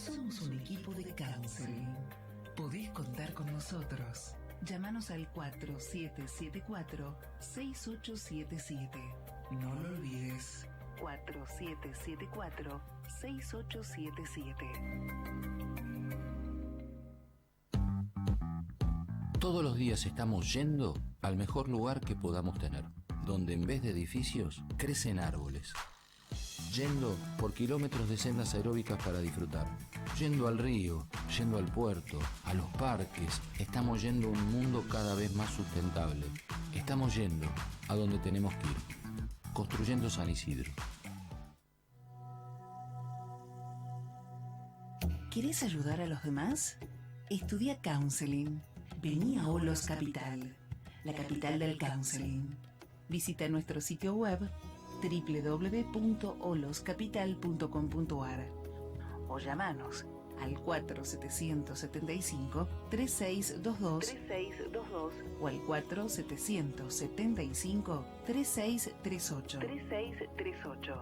Somos un equipo de counseling. Podés contar con nosotros. Llámanos al 4774-6877. No lo olvides. 4774-6877. Todos los días estamos yendo al mejor lugar que podamos tener, donde en vez de edificios crecen árboles. Yendo por kilómetros de sendas aeróbicas para disfrutar. Yendo al río, yendo al puerto, a los parques. Estamos yendo a un mundo cada vez más sustentable. Estamos yendo a donde tenemos que ir. Construyendo San Isidro. ¿Querés ayudar a los demás? Estudia counseling. Vení a Olos Capital, la capital del counseling. Visita nuestro sitio web www.oloscapital.com.ar o llamanos al 4775-3622 o al 4775-3638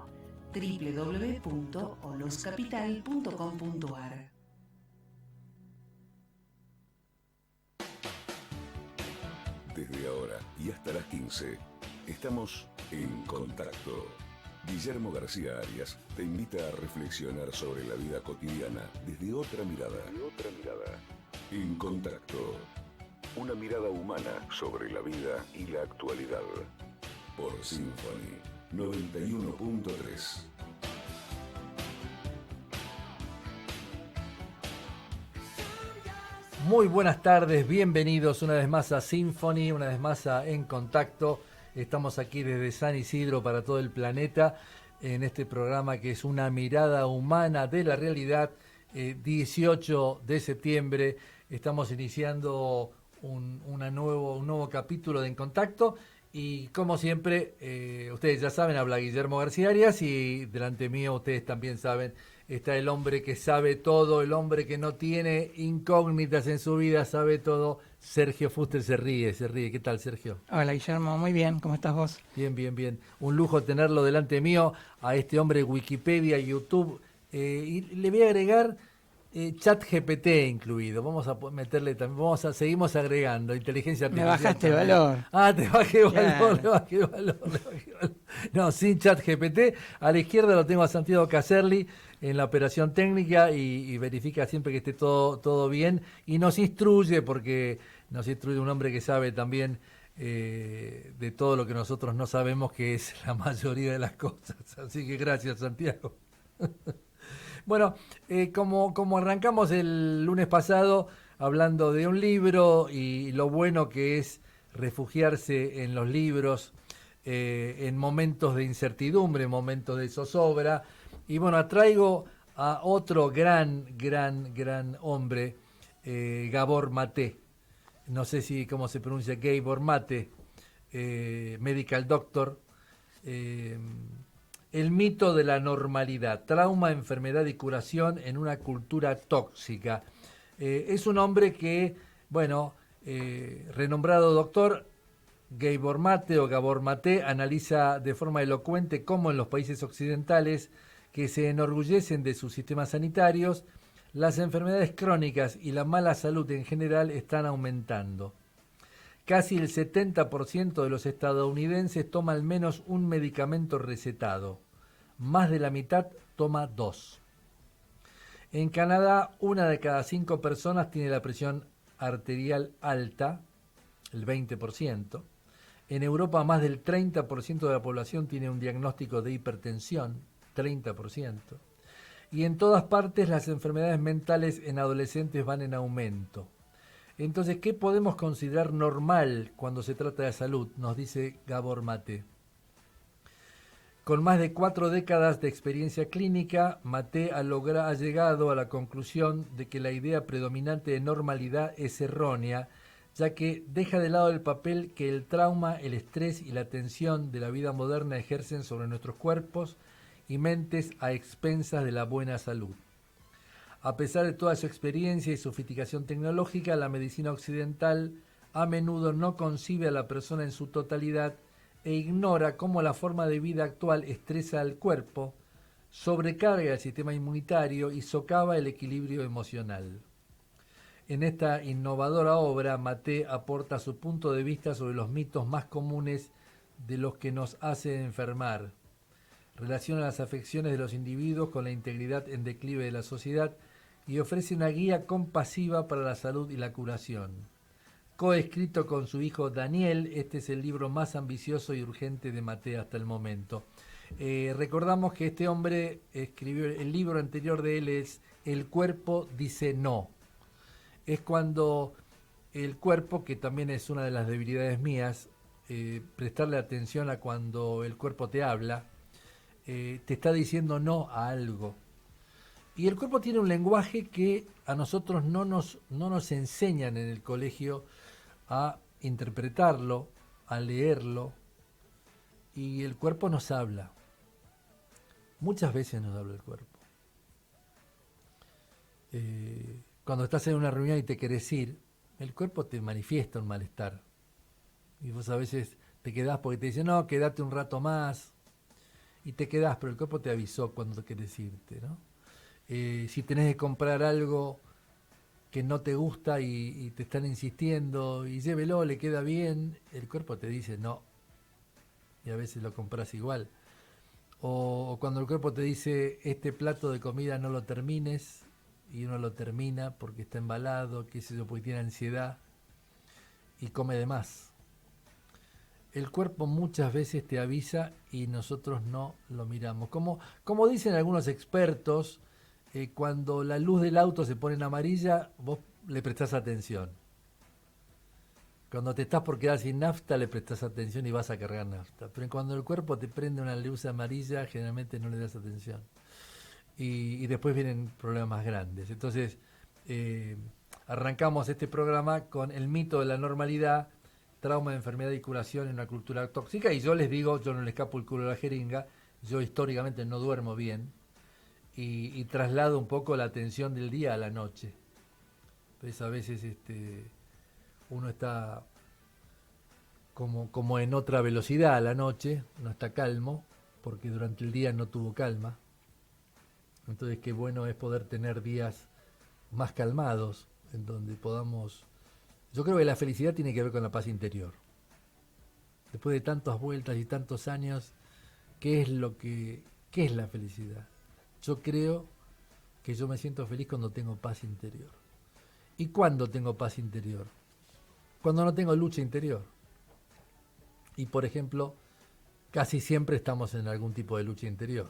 www.oloscapital.com.ar. Desde ahora y hasta las 15, estamos en Contacto. Guillermo García Arias te invita a reflexionar sobre la vida cotidiana desde otra mirada. En Contacto, una mirada humana sobre la vida y la actualidad. Por Symphony 91.3. Muy buenas tardes, bienvenidos una vez más a Symphony, una vez más a En Contacto. Estamos aquí desde San Isidro para todo el planeta en este programa que es una mirada humana de la realidad. 18 de septiembre estamos iniciando un nuevo capítulo de En Contacto y como siempre, ustedes ya saben, habla Guillermo García Arias y delante mío ustedes también saben, está el hombre que sabe todo, el hombre que no tiene incógnitas en su vida, sabe todo. Sergio Fuster se ríe. ¿Qué tal, Sergio? Hola, Guillermo, muy bien, ¿cómo estás vos? Bien. Un lujo tenerlo delante mío, a este hombre Wikipedia, YouTube, y le voy a agregar ChatGPT incluido. Vamos a meterle también, seguimos agregando inteligencia artificial. Me bajaste el valor. Te bajé valor, le bajé valor. No, sin ChatGPT. A la izquierda lo tengo a Santiago Caserli en la operación técnica y verifica siempre que esté todo bien y nos instruye, porque nos instruye un hombre que sabe también de todo lo que nosotros no sabemos, que es la mayoría de las cosas. Así que gracias, Santiago. Bueno, como arrancamos el lunes pasado hablando de un libro y lo bueno que es refugiarse en los libros en momentos de incertidumbre, en momentos de zozobra. Y bueno, traigo a otro gran hombre, Gabor Maté. No sé cómo se pronuncia, Gabor Maté, medical doctor. El mito de la normalidad, trauma, enfermedad y curación en una cultura tóxica. Es un hombre que, renombrado doctor, Gabor Maté, analiza de forma elocuente cómo en los países occidentales que se enorgullecen de sus sistemas sanitarios, las enfermedades crónicas y la mala salud en general están aumentando. Casi el 70% de los estadounidenses toma al menos un medicamento recetado. Más de la mitad toma 2. En Canadá, 1 de cada 5 personas tiene la presión arterial alta, el 20%. En Europa, más del 30% de la población tiene un diagnóstico de hipertensión, 30%. Y en todas partes las enfermedades mentales en adolescentes van en aumento. Entonces, ¿qué podemos considerar normal cuando se trata de salud? Nos dice Gabor Maté. Con más de 4 décadas de experiencia clínica, Maté ha llegado a la conclusión de que la idea predominante de normalidad es errónea, ya que deja de lado el papel que el trauma, el estrés y la tensión de la vida moderna ejercen sobre nuestros cuerpos y mentes a expensas de la buena salud. A pesar de toda su experiencia y sofisticación tecnológica, la medicina occidental a menudo no concibe a la persona en su totalidad e ignora cómo la forma de vida actual estresa al cuerpo, sobrecarga el sistema inmunitario y socava el equilibrio emocional. En esta innovadora obra, Maté aporta su punto de vista sobre los mitos más comunes de los que nos hacen enfermar. Relaciona las afecciones de los individuos con la integridad en declive de la sociedad y ofrece una guía compasiva para la salud y la curación. Coescrito con su hijo Daniel, este es el libro más ambicioso y urgente de Maté hasta el momento. Recordamos que este hombre escribió, el libro anterior de él es El cuerpo dice no. Es cuando el cuerpo, que también es una de las debilidades mías, prestarle atención a cuando el cuerpo te habla, te está diciendo no a algo. Y el cuerpo tiene un lenguaje que a nosotros no nos enseñan en el colegio a interpretarlo, a leerlo, y el cuerpo nos habla. Muchas veces nos habla el cuerpo. Cuando estás en una reunión y te querés ir, el cuerpo te manifiesta un malestar. Y vos a veces te quedás porque te dice, no, quédate un rato más. Y te quedás, pero el cuerpo te avisó cuando querés irte, ¿no? Si tenés que comprar algo que no te gusta y te están insistiendo, y llévelo, le queda bien, el cuerpo te dice no. Y a veces lo compras igual. O cuando el cuerpo te dice, este plato de comida no lo termines, y uno lo termina porque está embalado, qué sé yo, porque tiene ansiedad y come de más. El cuerpo muchas veces te avisa y nosotros no lo miramos. Como dicen algunos expertos, cuando la luz del auto se pone en amarilla, vos le prestás atención. Cuando te estás por quedar sin nafta, le prestás atención y vas a cargar nafta. Pero cuando el cuerpo te prende una luz amarilla, generalmente no le das atención. Y después vienen problemas más grandes. Entonces, arrancamos este programa con el mito de la normalidad, trauma, enfermedad y curación en una cultura tóxica. Y yo les digo, yo no le escapo el culo a la jeringa, yo históricamente no duermo bien y traslado un poco la atención del día a la noche. Entonces a veces uno está como en otra velocidad a la noche, no está calmo, porque durante el día no tuvo calma. Entonces qué bueno es poder tener días más calmados, en donde podamos... Yo creo que la felicidad tiene que ver con la paz interior. Después de tantas vueltas y tantos años, ¿qué es la felicidad? Yo creo que yo me siento feliz cuando tengo paz interior. ¿Y cuándo tengo paz interior? Cuando no tengo lucha interior. Y por ejemplo, casi siempre estamos en algún tipo de lucha interior.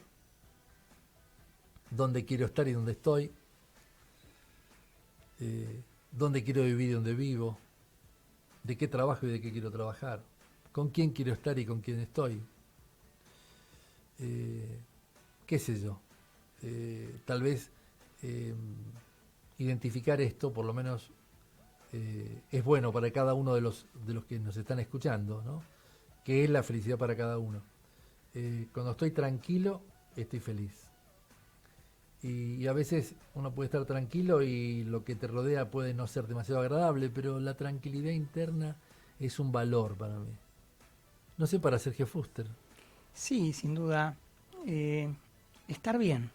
¿Dónde quiero estar y dónde estoy? ¿Dónde quiero vivir y dónde vivo? ¿De qué trabajo y de qué quiero trabajar? ¿Con quién quiero estar y con quién estoy? ¿Qué sé yo? Tal vez identificar esto, por lo menos, es bueno para cada uno de los que nos están escuchando, ¿no? ¿Qué es la felicidad para cada uno? Cuando estoy tranquilo, estoy feliz. Y a veces uno puede estar tranquilo y lo que te rodea puede no ser demasiado agradable, pero la tranquilidad interna es un valor para mí. No sé, para Sergio Fuster. Sí, sin duda. Estar bien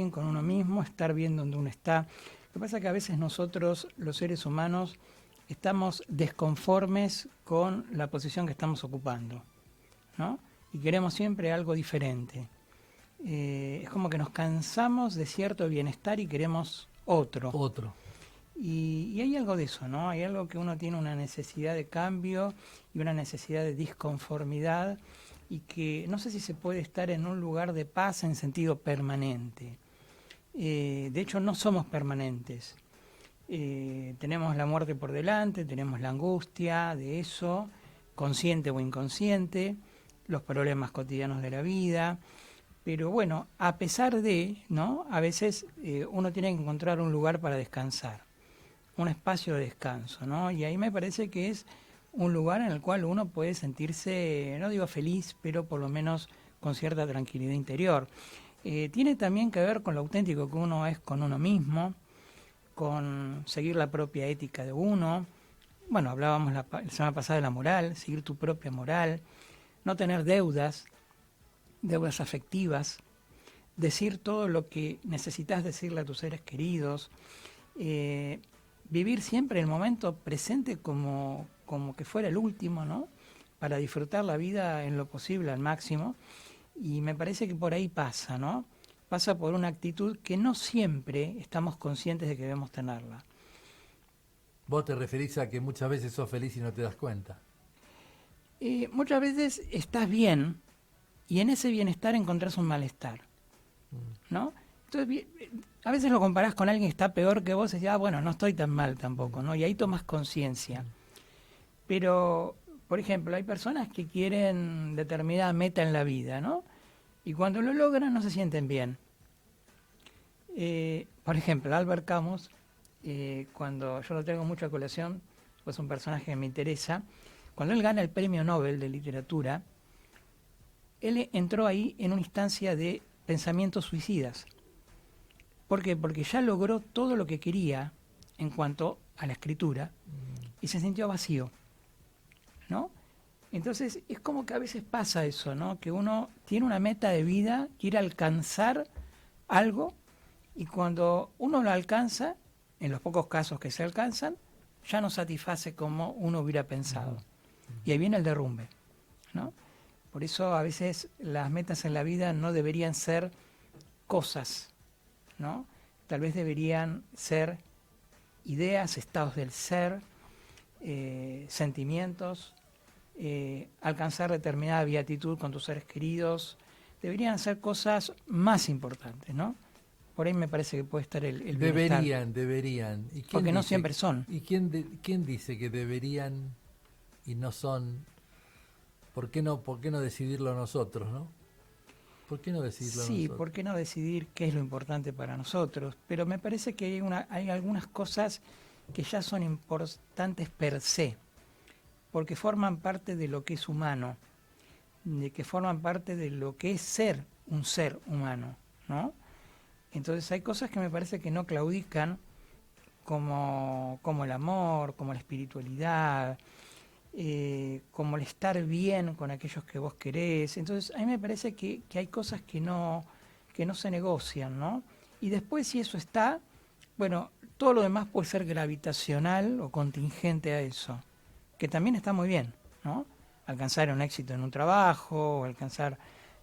con uno mismo, estar bien donde uno está. Lo que pasa es que a veces nosotros, los seres humanos, estamos desconformes con la posición que estamos ocupando, ¿no? Y queremos siempre algo diferente. Es como que nos cansamos de cierto bienestar y queremos otro. Y hay algo de eso, ¿no? Hay algo que uno tiene una necesidad de cambio y una necesidad de disconformidad y que no sé si se puede estar en un lugar de paz en sentido permanente. De hecho, no somos permanentes. Tenemos la muerte por delante, tenemos la angustia de eso, consciente o inconsciente, los problemas cotidianos de la vida. Pero bueno, a pesar de, ¿no? A veces uno tiene que encontrar un lugar para descansar, un espacio de descanso, ¿no? Y ahí me parece que es un lugar en el cual uno puede sentirse, no digo feliz, pero por lo menos con cierta tranquilidad interior. Tiene también que ver con lo auténtico que uno es con uno mismo, con seguir la propia ética de uno. Bueno, hablábamos la semana pasada de la moral, seguir tu propia moral, no tener deudas afectivas, decir todo lo que necesitas decirle a tus seres queridos, vivir siempre el momento presente como que fuera el último, ¿no? Para disfrutar la vida en lo posible al máximo. Y me parece que por ahí pasa, ¿no? Pasa por una actitud que no siempre estamos conscientes de que debemos tenerla. Vos te referís a que muchas veces sos feliz y no te das cuenta. Muchas veces estás bien y en ese bienestar encontrás un malestar, ¿no? Entonces, a veces lo comparás con alguien que está peor que vos y decís, bueno, no estoy tan mal tampoco, ¿no? Y ahí tomas conciencia. Pero, por ejemplo, hay personas que quieren determinada meta en la vida, ¿no? Y cuando lo logran no se sienten bien. Por ejemplo, Albert Camus, cuando yo lo traigo mucho a colación, pues es un personaje que me interesa, cuando él gana el Premio Nobel de Literatura, él entró ahí en una instancia de pensamientos suicidas. ¿Por qué? Porque ya logró todo lo que quería en cuanto a la escritura y se sintió vacío, ¿no? Entonces es como que a veces pasa eso, ¿no? Que uno tiene una meta de vida, quiere alcanzar algo y cuando uno lo alcanza, en los pocos casos que se alcanzan, ya no satisface como uno hubiera pensado. Y ahí viene el derrumbe, ¿no? Por eso a veces las metas en la vida no deberían ser cosas, ¿no? Tal vez deberían ser ideas, estados del ser, sentimientos, alcanzar determinada beatitud con tus seres queridos. Deberían ser cosas más importantes, ¿no? Por ahí me parece que puede estar el bienestar. Deberían. ¿Y porque no siempre son. ¿Y quién dice que deberían y no son? ¿Por qué no decidirlo nosotros, no? ¿Por qué no decidirlo nosotros? Sí, ¿por qué no decidir qué es lo importante para nosotros? Pero me parece que hay algunas cosas que ya son importantes per se, porque forman parte de lo que es humano, de que forman parte de lo que es ser un ser humano, ¿no? Entonces hay cosas que me parece que no claudican, como el amor, como la espiritualidad, como el estar bien con aquellos que vos querés. Entonces a mí me parece que hay cosas que no se negocian, ¿no? Y después si eso está, bueno, todo lo demás puede ser gravitacional o contingente a eso, que también está muy bien, ¿no? Alcanzar un éxito en un trabajo, o alcanzar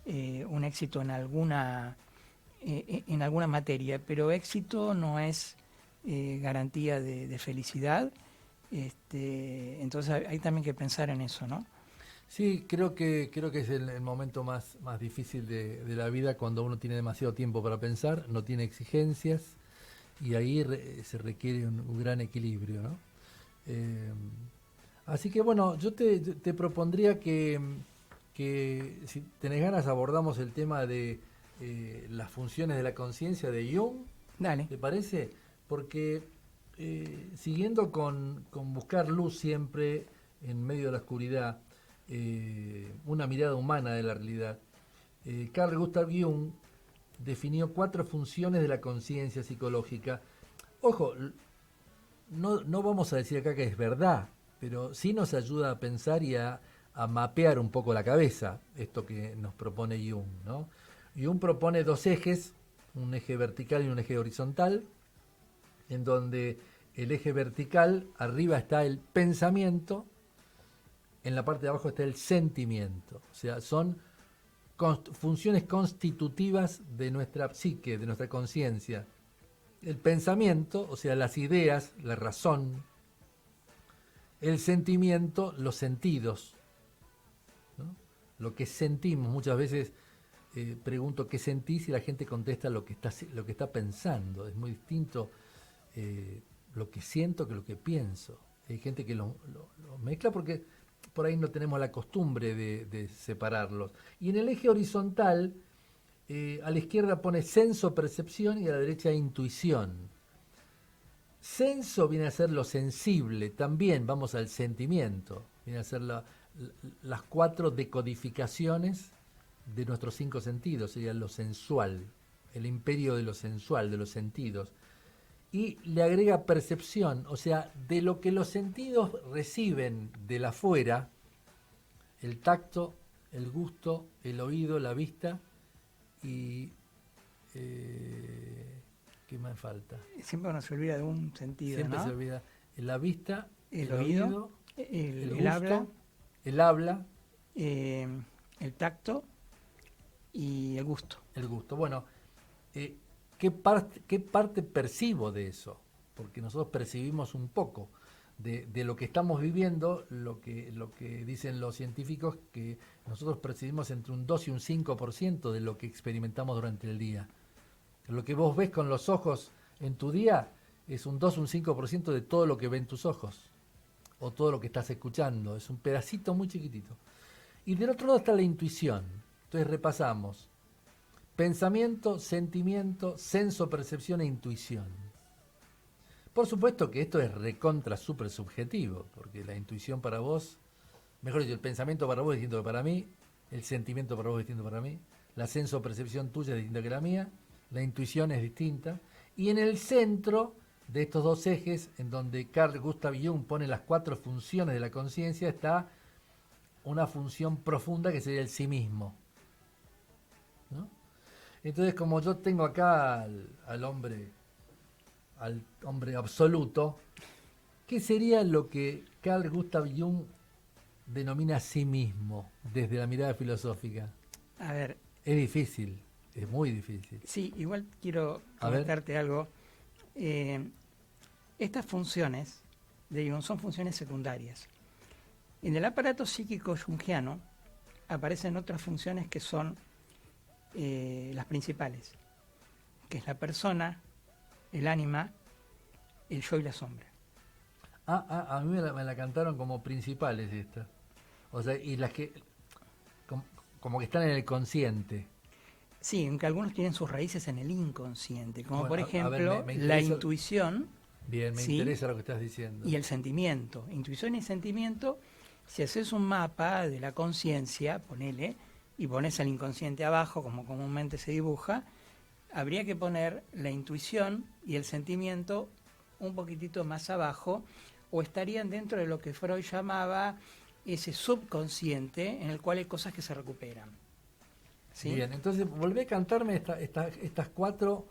un éxito en alguna materia, pero éxito no es garantía de felicidad. Entonces hay también que pensar en eso, ¿no? Sí, creo que es el momento más difícil de la vida, cuando uno tiene demasiado tiempo para pensar, no tiene exigencias, y ahí se requiere un gran equilibrio, ¿no? Así que bueno, yo te propondría que si tenés ganas abordamos el tema de las funciones de la conciencia de Jung. Dale. ¿Te parece? Porque siguiendo con buscar luz siempre en medio de la oscuridad, una mirada humana de la realidad, Carl Gustav Jung definió 4 funciones de la conciencia psicológica. Ojo, no vamos a decir acá que es verdad, pero sí nos ayuda a pensar y a mapear un poco la cabeza, esto que nos propone Jung, ¿no? Jung propone 2 ejes, un eje vertical y un eje horizontal, en donde el eje vertical, arriba está el pensamiento, en la parte de abajo está el sentimiento. O sea, son funciones constitutivas de nuestra psique, de nuestra conciencia. El pensamiento, o sea, las ideas, la razón. El sentimiento, los sentidos, ¿no? Lo que sentimos. Muchas veces pregunto qué sentís y la gente contesta lo que está pensando. Es muy distinto lo que siento que lo que pienso. Hay gente que lo mezcla porque por ahí no tenemos la costumbre de separarlos. Y en el eje horizontal, a la izquierda pone senso, percepción, y a la derecha intuición. Senso viene a ser lo sensible, también vamos al sentimiento, viene a ser las 4 decodificaciones de nuestros 5 sentidos, sería lo sensual, el imperio de lo sensual, de los sentidos. Y le agrega percepción, o sea, de lo que los sentidos reciben de la afuera, el tacto, el gusto, el oído, la vista, y ¿Qué me falta? Siempre uno se olvida de un sentido, Siempre ¿no? se olvida. La vista, El oído, el el gusto, habla, el habla, el tacto y el gusto. el gusto. Bueno, ¿qué parte percibo de eso? Porque nosotros percibimos un poco de lo que estamos viviendo, lo que dicen los científicos, que nosotros percibimos entre un 2 y un 5% de lo que experimentamos durante el día. Lo que vos ves con los ojos en tu día es un 2 o un 5% de todo lo que ven tus ojos, o todo lo que estás escuchando, es un pedacito muy chiquitito. Y del otro lado está la intuición. Entonces repasamos: pensamiento, sentimiento, senso, percepción e intuición. Por supuesto que esto es recontra súper subjetivo, porque la intuición para vos, mejor dicho, el pensamiento para vos es distinto que para mí, el sentimiento para vos es distinto para mí, la senso percepción tuya es distinta que la mía, la intuición es distinta, y en el centro de estos dos ejes, en donde Carl Gustav Jung pone las 4 funciones de la conciencia, está una función profunda que sería el sí mismo, ¿no? Entonces, como yo tengo acá al hombre absoluto, ¿qué sería lo que Carl Gustav Jung denomina a sí mismo desde la mirada filosófica? A ver, Es difícil, es muy difícil. sí, igual quiero A ver. comentarte algo. Estas funciones de Jung son funciones secundarias. En el aparato psíquico jungiano aparecen otras funciones que son las principales, que es la persona, el ánima, el yo y la sombra. A mí me la cantaron como principales esta. O sea, y las que como que están en el consciente. Sí, aunque algunos tienen sus raíces en el inconsciente, como Bueno, por a ver, ejemplo me la interesa- intuición Bien, me Sí. interesa lo que estás diciendo. y el sentimiento. Intuición y sentimiento, si haces un mapa de la conciencia, ponele, y pones el inconsciente abajo, como comúnmente se dibuja, habría que poner la intuición y el sentimiento un poquitito más abajo, o estarían dentro de lo que Freud llamaba ese subconsciente en el cual hay cosas que se recuperan. ¿Sí? Bien, entonces volvé a cantarme estas 4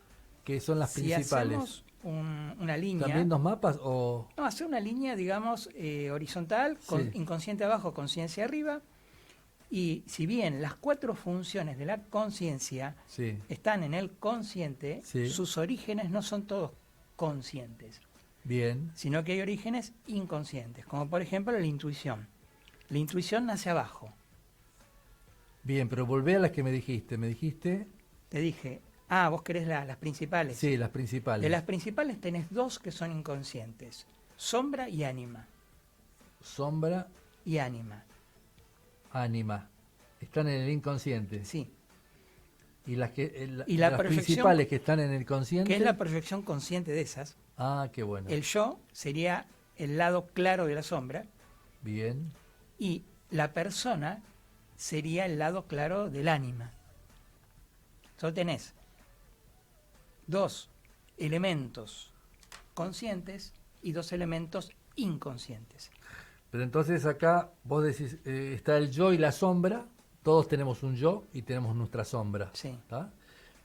que son las Si principales. hacemos una línea, ¿También 2 mapas o...? no, hacer una línea, digamos, horizontal, con Sí. inconsciente abajo, conciencia arriba, y si bien las 4 funciones de la conciencia Sí. están en el consciente, Sí. sus orígenes no son todos conscientes, Bien. sino que hay orígenes inconscientes, como por ejemplo la intuición. La intuición nace abajo. Bien, pero volvé a las que me dijiste. Me dijiste... Te dije, vos querés las principales. Sí, las principales. De las principales tenés 2 que son inconscientes, sombra y ánima. Sombra, Y ánima, ánima. Están en el inconsciente. sí. Y las que Y la las proyección, principales que están en el consciente. que es la proyección consciente de esas. Qué bueno. El yo sería el lado claro de la sombra Bien. y la persona sería el lado claro del ánima. Entonces tenés 2 elementos conscientes y 2 elementos inconscientes. Pero entonces acá vos decís, está el yo y la sombra. Todos tenemos un yo y tenemos nuestra sombra. Sí. ¿Tá?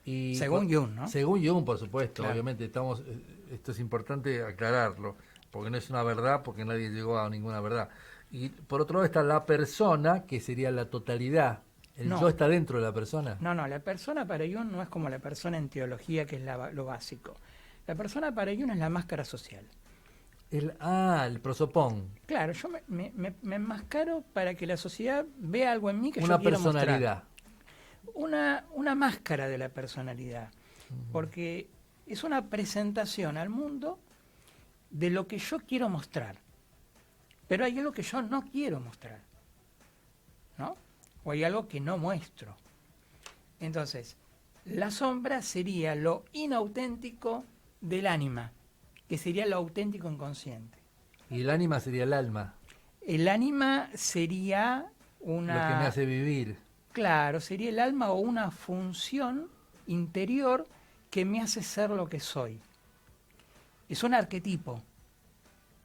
Y Según Jung, ¿no? Según Jung, por supuesto. Claro. Obviamente esto es importante aclararlo, porque no es una verdad, porque nadie llegó a ninguna verdad. Y por otro lado está la persona, que sería la totalidad. ¿El No. yo está dentro de la persona? No, la persona para Jung no es como la persona en teología, que es lo básico. La persona para Jung es la máscara social. El prosopón. Claro, yo me enmascaro para que la sociedad vea algo en mí que Una yo quiero personalidad. mostrar. Una máscara de la personalidad. Porque es una presentación al mundo de lo que yo quiero mostrar. Pero hay algo que yo no quiero mostrar, ¿no? O hay algo que no muestro. Entonces, la sombra sería lo inauténtico del ánima, que sería lo auténtico inconsciente. Y el ánima sería el alma, El ánima sería lo que una... me hace vivir. Claro, sería el alma o una función interior que me hace ser lo que soy. Es un arquetipo.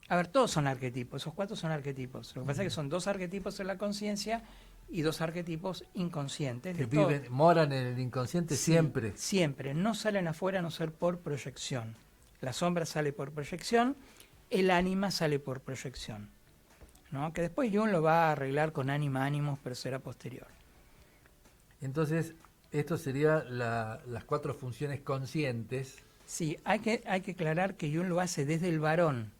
A ver, todos son arquetipos, esos 4 son arquetipos. Lo que pasa es que son 2 arquetipos en la conciencia y dos arquetipos inconscientes. Que de todo. moran en el inconsciente Sí, siempre. Siempre, no salen afuera a no ser por proyección. La sombra sale por proyección, el ánima sale por proyección, ¿no? Que después Jung lo va a arreglar con ánima, ánimos, pero será posterior. Entonces, esto sería las 4 funciones conscientes. Sí, hay que aclarar que Jung lo hace desde el varón.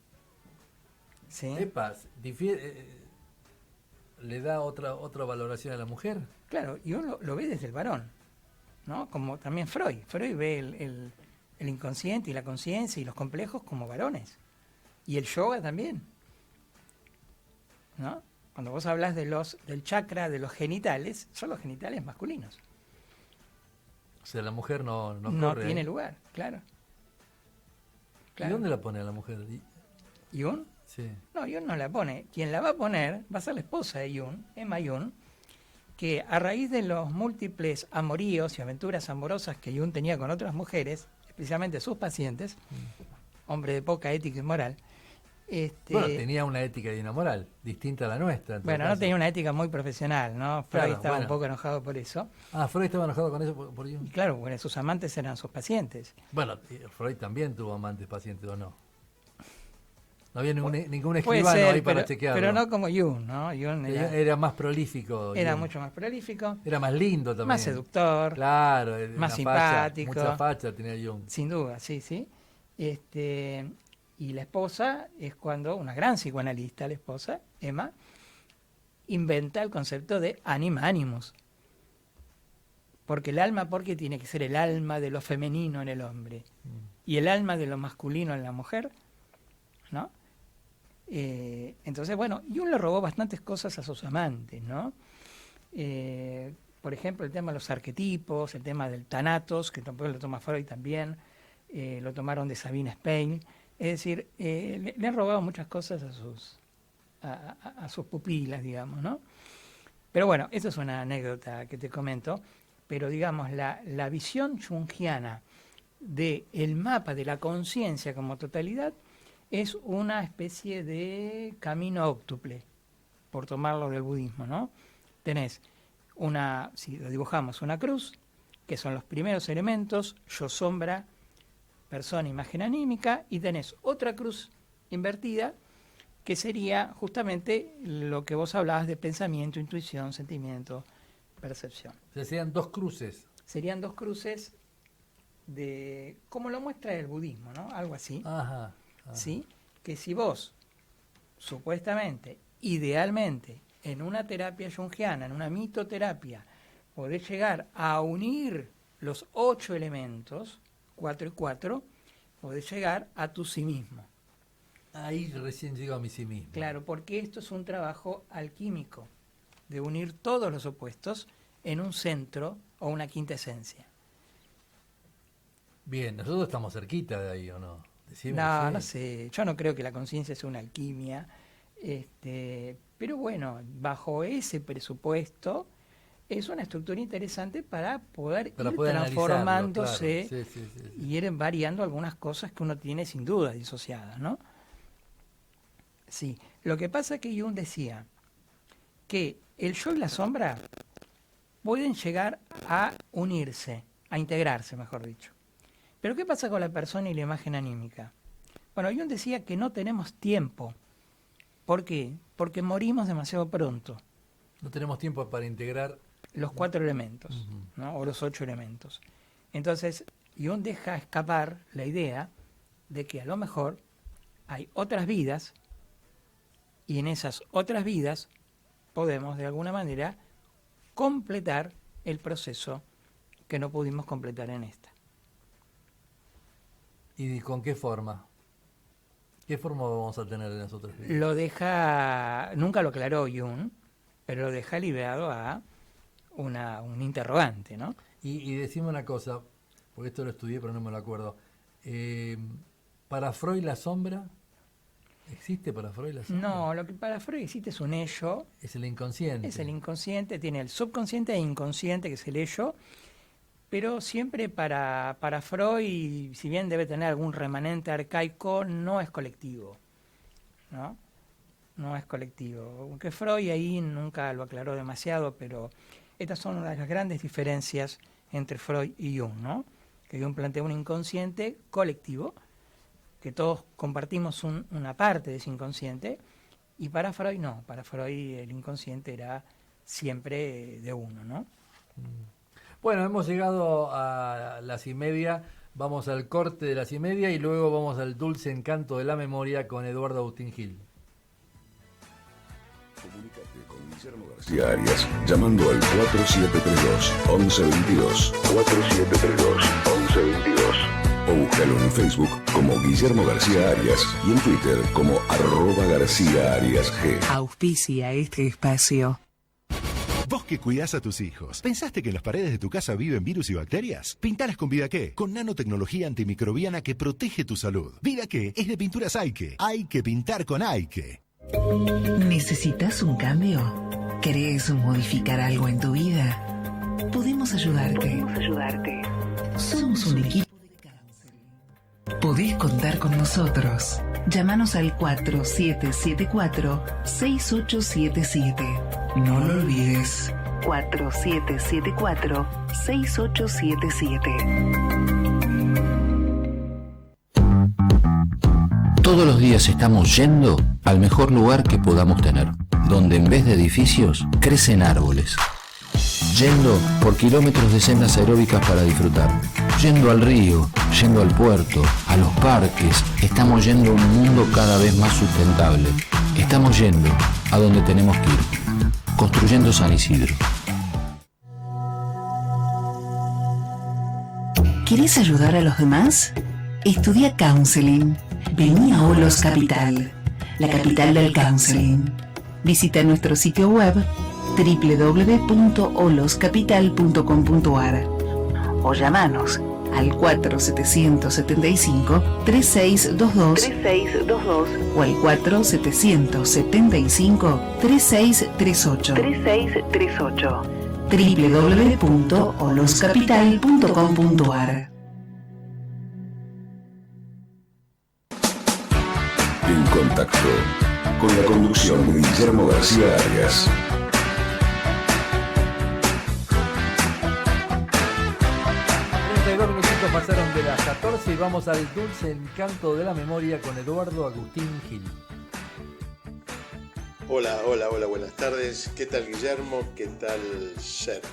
¿Sí? Epa, ¿le da otra valoración a la mujer? Claro, Jung lo ve desde el varón, ¿no? Como también Freud. Freud ve el inconsciente y la conciencia y los complejos como varones. Y el yoga también, ¿no? Cuando vos hablas del chakra, de los genitales, son los genitales masculinos. O sea, la mujer no No corre tiene ahí. lugar, claro. ¿Y dónde la pone a la mujer? ¿Jung? Sí. No, Jung no la pone. Quien la va a poner va a ser la esposa de Jung, Emma Jung, que a raíz de los múltiples amoríos y aventuras amorosas que Jung tenía con otras mujeres, especialmente sus pacientes, hombre de poca ética y moral, Bueno, tenía una ética y una moral distinta a la nuestra. en todo bueno, no caso. tenía una ética muy profesional, ¿no? Freud Claro, estaba bueno. un poco enojado por eso. Ah, Freud estaba enojado con eso por Y Jung. claro, bueno, sus amantes eran sus pacientes. Bueno, Freud también tuvo amantes pacientes, ¿o no? No había ningún Puede escribano ser, ahí para pero, chequearlo. pero no como Jung, ¿no? Jung Era más prolífico. era Jung. mucho más prolífico, Era más lindo también. más seductor, Claro, más una facha, simpático. mucha facha tenía Jung. sin duda, sí, sí. Y la esposa es cuando una gran psicoanalista, la esposa, Emma, inventa el concepto de anima animus. Porque el alma, porque tiene que ser el alma de lo femenino en el hombre y el alma de lo masculino en la mujer, ¿no? Entonces, bueno, Jung le robó bastantes cosas a sus amantes, ¿no? Por ejemplo, el tema de los arquetipos, el tema del Thanatos, que tampoco lo toma Freud también, lo tomaron de Sabine Spain. Es decir, le han robado muchas cosas a sus pupilas, digamos, ¿no? Pero bueno, esto es una anécdota que te comento, pero digamos, la visión jungiana del mapa de la conciencia como totalidad es una especie de camino óctuple, por tomarlo del budismo, ¿no? Tenés si lo dibujamos, una cruz, que son los primeros elementos, yo, sombra, persona, imagen anímica, y tenés otra cruz invertida, que sería justamente lo que vos hablabas de pensamiento, intuición, sentimiento, percepción. O sea, serían 2 cruces. Serían 2 cruces como lo muestra el budismo, ¿no? Algo así. Ajá. ¿Sí? Que si vos, supuestamente, idealmente, en una terapia jungiana, en una mitoterapia, podés llegar a unir los 8 elementos, 4 y 4, podés llegar a tu sí mismo. Ahí recién llego a mi sí mismo. Claro, porque esto es un trabajo alquímico, de unir todos los opuestos en un centro o una quinta esencia. Bien, nosotros estamos cerquita de ahí, ¿o no? Decime, No, sí. no sé, yo no creo que la conciencia sea una alquimia, pero bueno, bajo ese presupuesto es una estructura interesante para poder ir transformándose analizarlo, claro. Sí. y ir variando algunas cosas que uno tiene sin duda disociadas, ¿no? Sí, lo que pasa es que Jung decía que el yo y la sombra pueden llegar a unirse, a integrarse, mejor dicho. Pero ¿qué pasa con la persona y la imagen anímica? Bueno, Jung decía que no tenemos tiempo. ¿Por qué? Porque morimos demasiado pronto. No tenemos tiempo para integrar. Los 4 elementos, ¿no? O los 8 elementos. Entonces, Jung deja escapar la idea de que a lo mejor hay otras vidas y en esas otras vidas podemos de alguna manera completar el proceso que no pudimos completar en esta. ¿Y con qué forma? ¿Qué forma vamos a tener en las otras vidas? Lo deja, nunca lo aclaró Jung, pero lo deja liberado a un interrogante, ¿no? Y decime una cosa, porque esto lo estudié pero no me lo acuerdo. ¿Para Freud la sombra? ¿Existe para Freud la sombra? No, lo que para Freud existe es un ello, Es el inconsciente. es el inconsciente, tiene el subconsciente e inconsciente, que es el ello, pero siempre para Freud, si bien debe tener algún remanente arcaico, no es colectivo, ¿no? no es colectivo. Aunque Freud ahí nunca lo aclaró demasiado, pero estas son una de las grandes diferencias entre Freud y Jung, ¿no? Que Jung plantea un inconsciente colectivo, que todos compartimos una parte de ese inconsciente, y para Freud no, para Freud el inconsciente era siempre de uno, ¿no? Bueno, hemos llegado a las 1:30, vamos al corte de las 1:30 y luego vamos al dulce encanto de la memoria con Eduardo Agustín Gil. Comunícate con Guillermo García Arias llamando al 4732-1122. 4732-1122. O búscalo en Facebook como Guillermo García Arias y en Twitter como @GarcíaAriasG. Auspicia este espacio. Vos que cuidás a tus hijos, ¿pensaste que en las paredes de tu casa viven virus y bacterias? Pintalas con VidaQué, con nanotecnología antimicrobiana que protege tu salud. VidaQué es de pinturas Aike. Hay que pintar con Aike. ¿Necesitas un cambio? ¿Querés modificar algo en tu vida? Podemos ayudarte. Somos un equipo de cáncer. Podés contar con nosotros. Llámanos al 4774-6877. No lo olvides. 4774-6877. Todos los días estamos yendo al mejor lugar que podamos tener, donde en vez de edificios crecen árboles. Yendo por kilómetros de sendas aeróbicas para disfrutar. Yendo al río, yendo al puerto, a los parques. Estamos yendo a un mundo cada vez más sustentable. Estamos yendo a donde tenemos que ir. Construyendo San Isidro. ¿Querés ayudar a los demás? Estudia Counseling. Vení a Olos Capital, la capital del counseling. Visita nuestro sitio web www.oloscapital.com.ar o llamanos al 4775-3622 o al 4775-3638 www.oloscapital.com.ar. En contacto con la conducción de Guillermo García Arias. 32 minutitos pasaron de las 14 y vamos al dulce encanto de la memoria con Eduardo Agustín Gil. Hola, buenas tardes. ¿Qué tal, Guillermo? ¿Qué tal, Sergio?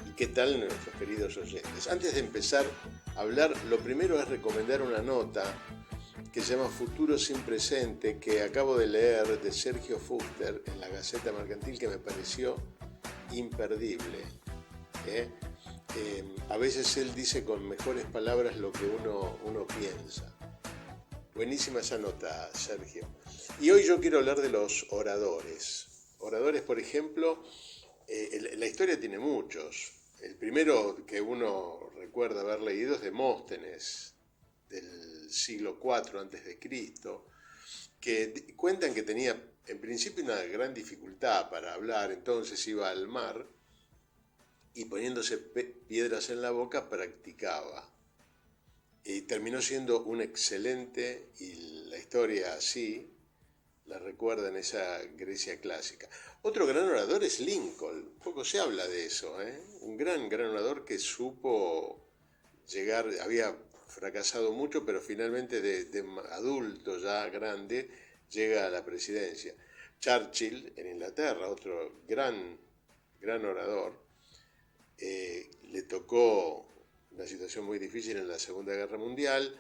¿Y qué tal nuestros queridos oyentes? Antes de empezar a hablar, lo primero es recomendar una nota que se llama Futuro sin Presente, que acabo de leer de Sergio Fuster en la Gaceta Mercantil, que me pareció imperdible. A veces él dice con mejores palabras lo que uno piensa. Buenísima esa nota, Sergio. Y hoy yo quiero hablar de los oradores. Oradores, por ejemplo, la historia tiene muchos. El primero que uno recuerda haber leído es Demóstenes, del siglo IV a.C., que cuentan que tenía en principio una gran dificultad para hablar, entonces iba al mar y poniéndose piedras en la boca practicaba. Y terminó siendo un excelente, y la historia así la recuerda en esa Grecia clásica. Otro gran orador es Lincoln, poco se habla de eso, un gran orador que supo llegar, había fracasado mucho, pero finalmente de adulto ya grande llega a la presidencia. Churchill en Inglaterra, otro gran orador, le tocó una situación muy difícil en la Segunda Guerra Mundial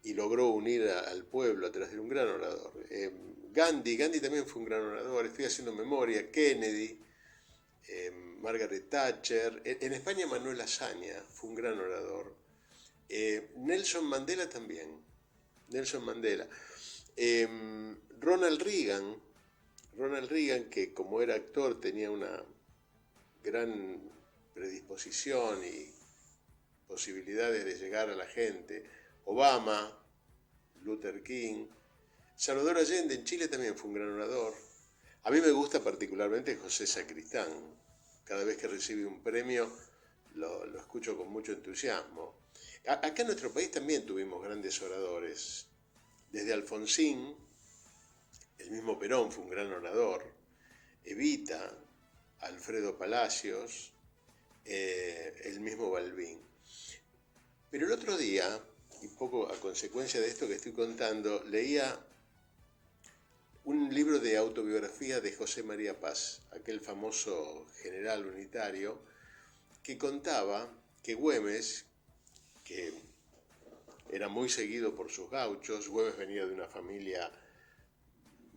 y logró unir al pueblo a través de un gran orador. Gandhi también fue un gran orador, estoy haciendo memoria, Kennedy, Margaret Thatcher, en España Manuel Azaña fue un gran orador. Nelson Mandela también. Ronald Reagan, que como era actor tenía una gran predisposición y posibilidades de llegar a la gente. Obama, Luther King, Salvador Allende en Chile también fue un gran orador. A mí me gusta particularmente José Sacristán. Cada vez que recibe un premio lo escucho con mucho entusiasmo. Acá en nuestro país también tuvimos grandes oradores, desde Alfonsín el mismo Perón fue un gran orador, Evita, Alfredo Palacios, el mismo Balbín. Pero el otro día, y poco a consecuencia de esto que estoy contando, leía un libro de autobiografía de José María Paz, aquel famoso general unitario, que contaba que Güemes, que era muy seguido por sus gauchos, Güemes venía de una familia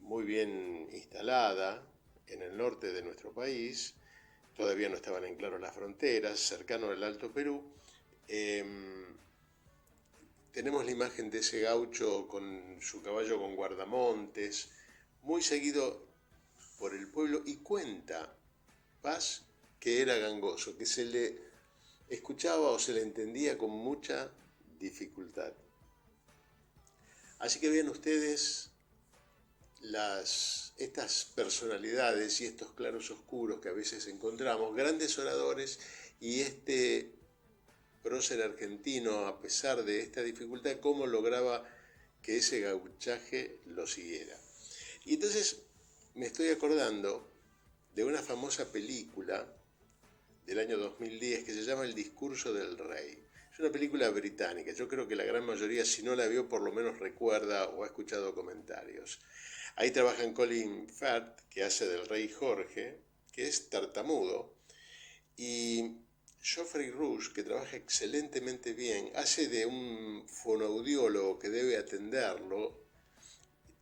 muy bien instalada en el norte de nuestro país, todavía no estaban en claro las fronteras, cercano al Alto Perú. Tenemos la imagen de ese gaucho con su caballo con guardamontes, muy seguido por el pueblo, y cuenta Paz que era gangoso, que se le escuchaba o se le entendía con mucha dificultad. Así que vean ustedes estas personalidades y estos claros oscuros que a veces encontramos, grandes oradores, y este prócer argentino, a pesar de esta dificultad, cómo lograba que ese gauchaje lo siguiera. Y entonces me estoy acordando de una famosa película del año 2010 que se llama El discurso del rey. Es una película británica, yo creo que la gran mayoría, si no la vio, por lo menos recuerda o ha escuchado comentarios. Ahí trabajan Colin Firth, que hace del rey Jorge, que es tartamudo, y Geoffrey Rush, que trabaja excelentemente bien, hace de un fonoaudiólogo que debe atenderlo.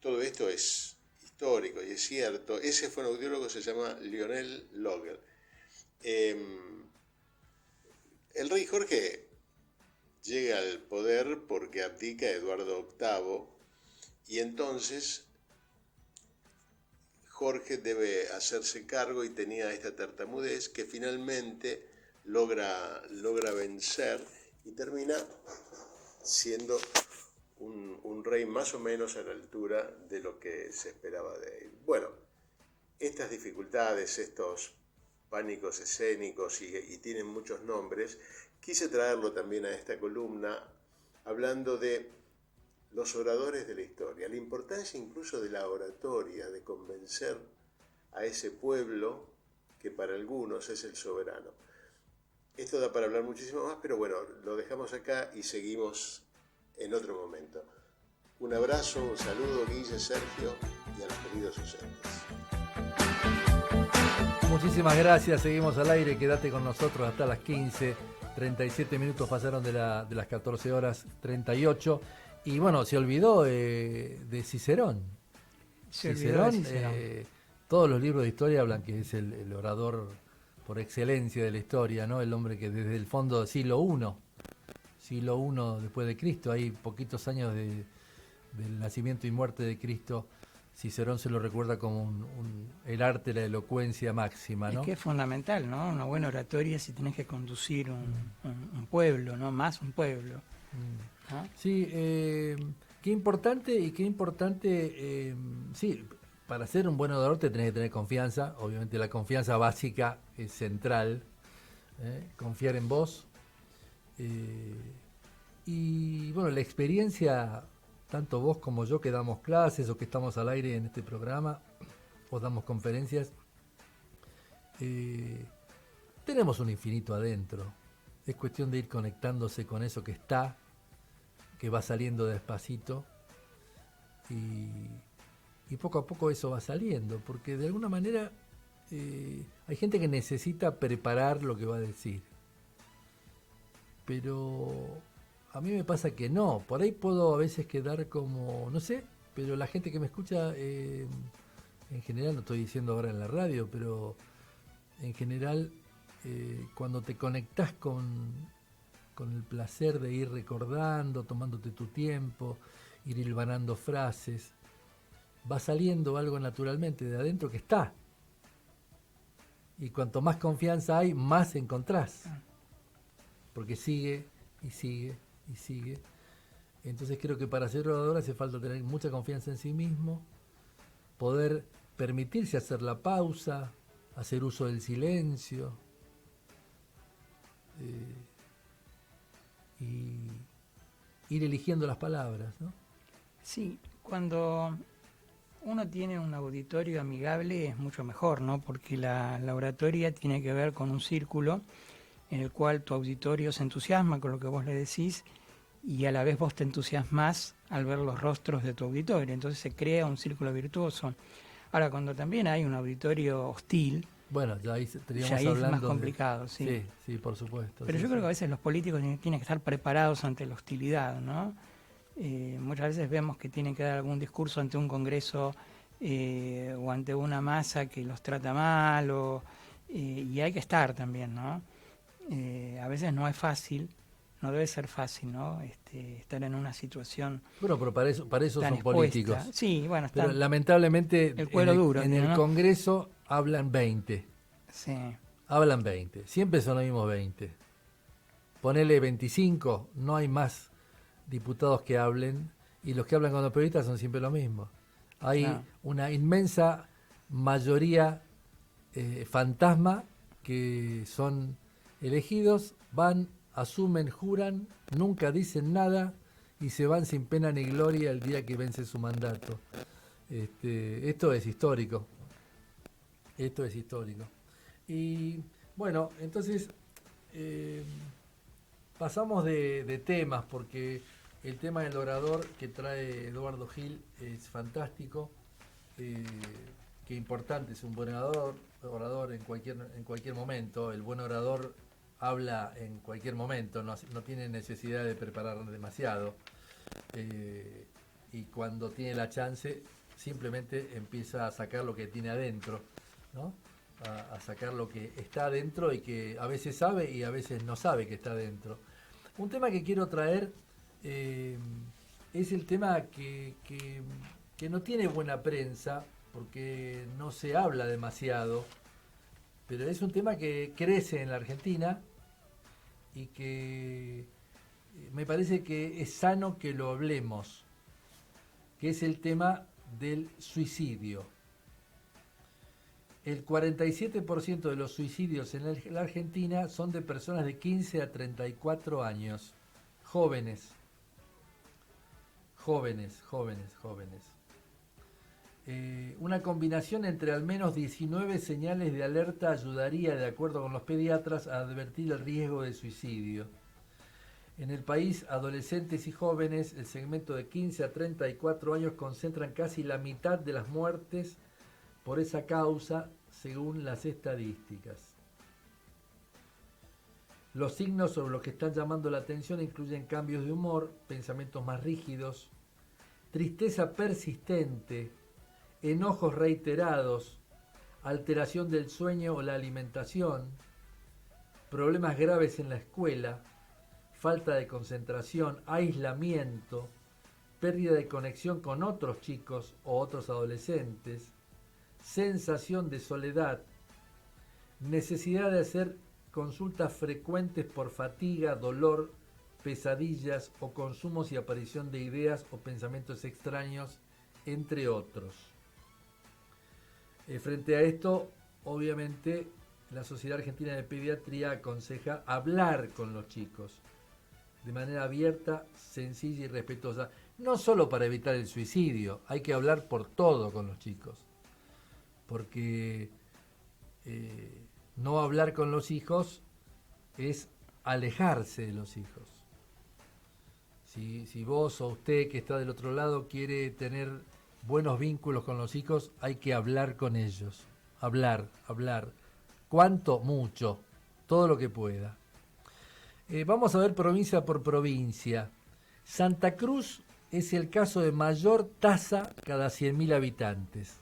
Todo esto es histórico y es cierto. Ese fonoaudiólogo se llama Lionel Logan. El rey Jorge llega al poder porque abdica Eduardo VIII, y entonces Jorge debe hacerse cargo y tenía esta tartamudez que finalmente logra vencer y termina siendo un rey más o menos a la altura de lo que se esperaba de él. Bueno, estas dificultades, estos pánicos escénicos, y tienen muchos nombres, quise traerlo también a esta columna, hablando de los oradores de la historia, la importancia incluso de la oratoria, de convencer a ese pueblo que para algunos es el soberano. Esto da para hablar muchísimo más, pero bueno, lo dejamos acá y seguimos en otro momento. Un abrazo, un saludo, Guille, Sergio, y a los queridos oyentes. Muchísimas gracias, seguimos al aire, quédate con nosotros hasta las 15, 37 minutos pasaron de las 14 horas 38, y bueno, se olvidó de Cicerón. Cicerón, todos los libros de historia hablan que es el orador por excelencia de la historia, ¿no? El hombre que desde el fondo del siglo I después de Cristo, hay poquitos años del nacimiento y muerte de Cristo, Cicerón se lo recuerda como el arte de la elocuencia máxima, ¿no? Es que es fundamental, ¿no? Una buena oratoria si tenés que conducir un pueblo, ¿no? Más un pueblo. ¿No? Sí, qué importante, sí, para ser un buen orador te tenés que tener confianza, obviamente la confianza básica es central, confiar en vos, y bueno, la experiencia, tanto vos como yo que damos clases o que estamos al aire en este programa o damos conferencias, tenemos un infinito adentro, es cuestión de ir conectándose con eso que está, que va saliendo despacito, y poco a poco eso va saliendo, porque de alguna manera hay gente que necesita preparar lo que va a decir, pero a mí me pasa que no, por ahí puedo a veces quedar como, no sé, pero la gente que me escucha, en general, no estoy diciendo ahora en la radio, pero en general, cuando te conectás con el placer de ir recordando, tomándote tu tiempo, ir hilvanando frases, va saliendo algo naturalmente de adentro que está. Y cuanto más confianza hay, más encontrás. Porque sigue y sigue y sigue. Entonces creo que para ser orador hace falta tener mucha confianza en sí mismo, poder permitirse hacer la pausa, hacer uso del silencio, y ir eligiendo las palabras, ¿no? Sí, cuando uno tiene un auditorio amigable es mucho mejor, ¿no? Porque la oratoria tiene que ver con un círculo en el cual tu auditorio se entusiasma con lo que vos le decís y a la vez vos te entusiasmás al ver los rostros de tu auditorio. Entonces se crea un círculo virtuoso. Ahora, cuando también hay un auditorio hostil, Bueno, ya ahí estaríamos ya ahí es hablando más complicado, sí. Sí, sí, por supuesto. Pero sí, yo creo sí. que a veces los políticos tienen que estar preparados ante la hostilidad, ¿no? Muchas veces vemos que tienen que dar algún discurso ante un congreso o ante una masa que los trata mal, y hay que estar también, ¿no? A veces no es fácil, no debe ser fácil, ¿no? Estar en una situación Bueno, pero para eso tan son expuesta. políticos. Sí, bueno, Pero están, lamentablemente el cuero duro, en el ¿no? Congreso hablan 20. sí. Hablan 20. Siempre son los mismos 20. Ponele 25, no hay más diputados que hablen, y los que hablan con los periodistas son siempre los mismos. Hay Claro. una inmensa mayoría fantasma que son elegidos, van, asumen, juran, nunca dicen nada y se van sin pena ni gloria el día que vence su mandato. Esto es histórico. Esto es histórico. Y bueno, entonces pasamos de temas, porque el tema del orador que trae Eduardo Gil es fantástico. Qué importante es un buen orador en cualquier momento. El buen orador habla en cualquier momento, no tiene necesidad de preparar demasiado. Y cuando tiene la chance, simplemente empieza a sacar lo que tiene adentro, ¿no? A sacar lo que está adentro y que a veces sabe y a veces no sabe que está adentro. Un tema que quiero traer es el tema que no tiene buena prensa, porque no se habla demasiado, pero es un tema que crece en la Argentina y que me parece que es sano que lo hablemos, que es el tema del suicidio. El 47% de los suicidios en la Argentina son de personas de 15 a 34 años, jóvenes. Una combinación entre al menos 19 señales de alerta ayudaría, de acuerdo con los pediatras, a advertir el riesgo de suicidio. En el país, adolescentes y jóvenes, el segmento de 15 a 34 años, concentran casi la mitad de las muertes por esa causa, según las estadísticas. Los signos sobre los que están llamando la atención incluyen cambios de humor, pensamientos más rígidos, tristeza persistente, enojos reiterados, alteración del sueño o la alimentación, problemas graves en la escuela, falta de concentración, aislamiento, pérdida de conexión con otros chicos o otros adolescentes, sensación de soledad, necesidad de hacer consultas frecuentes por fatiga, dolor, pesadillas o consumos y aparición de ideas o pensamientos extraños, entre otros. Frente a esto, obviamente, la Sociedad Argentina de Pediatría aconseja hablar con los chicos de manera abierta, sencilla y respetuosa. No solo para evitar el suicidio, hay que hablar por todo con los chicos. Porque no hablar con los hijos es alejarse de los hijos. Si vos o usted que está del otro lado quiere tener buenos vínculos con los hijos, hay que hablar con ellos. Hablar. ¿Cuánto? Mucho. Todo lo que pueda. Vamos a ver provincia por provincia. Santa Cruz es el caso de mayor tasa cada 100.000 habitantes.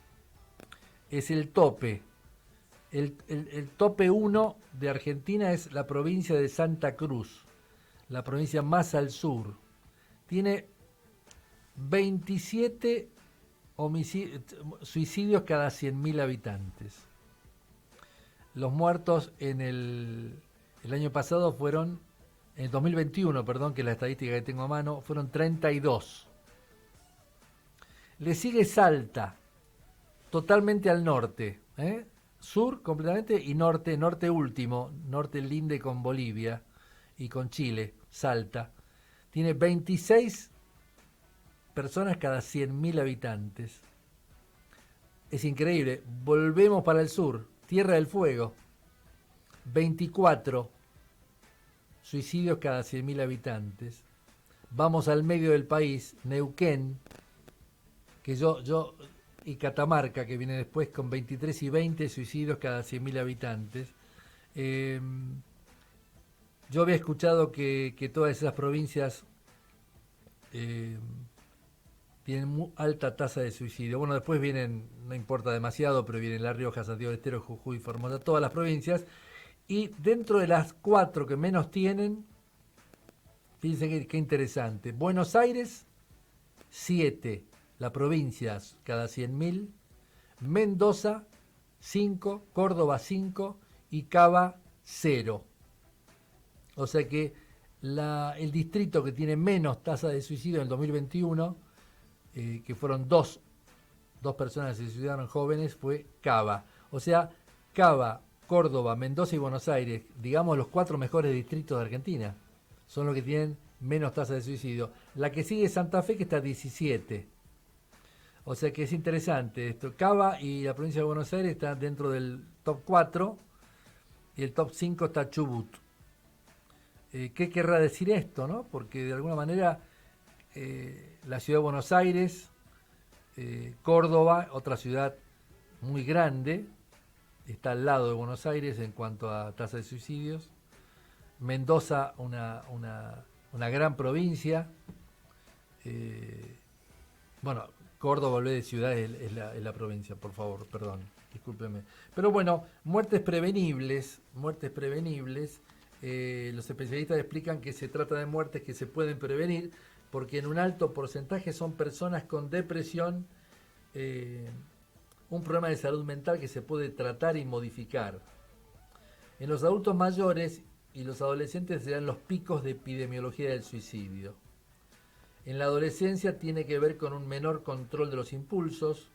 Es el tope. El tope 1 de Argentina es la provincia de Santa Cruz, la provincia más al sur. Tiene 27 suicidios cada 100.000 habitantes. Los muertos en el año pasado fueron, en el 2021, perdón, que es la estadística que tengo a mano, fueron 32. Le sigue Salta, totalmente al norte, sur completamente y norte último, norte linde con Bolivia y con Chile, Salta. Tiene 26 personas cada 100.000 habitantes. es increíble. Volvemos para el sur, Tierra del Fuego. 24 suicidios cada 100.000 habitantes. Vamos al medio del país, Neuquén, que y Catamarca, que viene después, con 23 y 20 suicidios cada 100.000 habitantes. Yo había escuchado que todas esas provincias tienen muy alta tasa de suicidio. Bueno, después vienen, no importa demasiado, pero vienen La Rioja, Santiago del Estero, Jujuy, Formosa, todas las provincias. Y dentro de las 4 que menos tienen, fíjense qué interesante. Buenos Aires, 7, la provincia cada 100.000. Mendoza, 5, Córdoba, 5 y Cava, 0. O sea que el distrito que tiene menos tasa de suicidio en el 2021, que fueron dos personas que se suicidaron jóvenes, fue Cava. O sea, Cava, Córdoba, Mendoza y Buenos Aires, digamos los 4 mejores distritos de Argentina, son los que tienen menos tasa de suicidio. La que sigue es Santa Fe, que está a 17. O sea que es interesante esto. Cava y la provincia de Buenos Aires están dentro del top 4 y el top 5 está Chubut. ¿Qué querrá decir esto, no? Porque de alguna manera la ciudad de Buenos Aires, Córdoba, otra ciudad muy grande, está al lado de Buenos Aires en cuanto a tasa de suicidios. Mendoza, una gran provincia. Bueno, Córdoba, hablé de ciudades, es la provincia, por favor, perdón, discúlpeme. Pero bueno, muertes prevenibles. Los especialistas explican que se trata de muertes que se pueden prevenir porque en un alto porcentaje son personas con depresión, un problema de salud mental que se puede tratar y modificar. En los adultos mayores y los adolescentes se dan los picos de epidemiología del suicidio. En la adolescencia tiene que ver con un menor control de los impulsos,